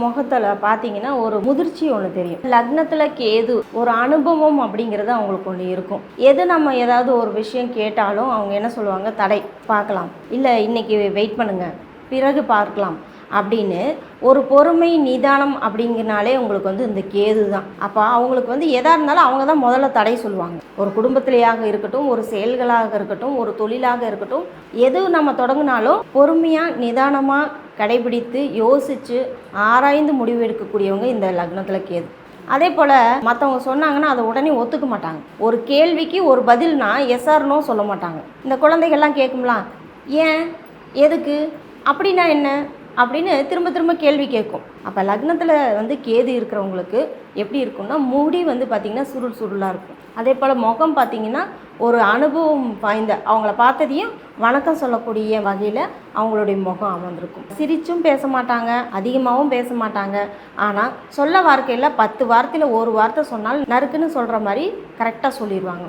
முகத்துல பார்த்தீங்கன்னா ஒரு முதிர்ச்சி ஒன்று தெரியும். லக்னத்துல கேது ஒரு அனுபவம் அப்படிங்கிறது அவங்களுக்கு ஒன்று இருக்கும். எது நம்ம ஏதாவது ஒரு விஷயம் கேட்டாலும் அவங்க என்ன சொல்லுவாங்க, தடை பார்க்கலாம், இல்லை இன்னைக்கு வெயிட் பண்ணுங்க, பிறகு பார்க்கலாம் அப்படின்னு ஒரு பொறுமை நிதானம் அப்படிங்கிறனாலே உங்களுக்கு இந்த கேது தான். அப்போ அவங்களுக்கு எதாக இருந்தாலும் அவங்க தான் முதல்ல தடை சொல்லுவாங்க. ஒரு குடும்பத்திலேயாக இருக்கட்டும், ஒரு செயல்களாக இருக்கட்டும், ஒரு தொழிலாக இருக்கட்டும், எது நம்ம தொடங்கினாலும் பொறுமையாக நிதானமாக கடைபிடித்து யோசித்து ஆராய்ந்து முடிவு எடுக்கக்கூடியவங்க இந்த லக்னத்தில் கேது. அதே போல் மற்றவங்க சொன்னாங்கன்னா அதை உடனே ஒத்துக்க மாட்டாங்க. ஒரு கேள்விக்கு ஒரு பதில்னா எஸ்ஆர்னோ சொல்ல மாட்டாங்க. இந்த குழந்தைகள்லாம் கேட்கும்லாம், ஏன், எதுக்கு, அப்படின்னா என்ன அப்படின்னு திரும்ப திரும்ப கேள்வி கேட்கும். அப்போ லக்னத்தில் கேது இருக்கிறவங்களுக்கு எப்படி இருக்கும்னா, முடி பார்த்திங்கன்னா சுருள் சுருளாக இருக்கும். அதே போல் முகம் பார்த்திங்கன்னா ஒரு அனுபவம் வாய்ந்த, அவங்கள பார்த்ததையும் வணக்கம் சொல்லக்கூடிய வகையில் அவங்களுடைய முகம் அமர்ந்திருக்கும். சிரிச்சும் பேச மாட்டாங்க, அதிகமாகவும் பேச மாட்டாங்க. ஆனால் சொல்ல வார்த்தையில் 10 வார்த்தையில் ஒரு வார்த்தை சொன்னால் நறுக்குன்னு சொல்கிற மாதிரி கரெக்டாக சொல்லிடுவாங்க.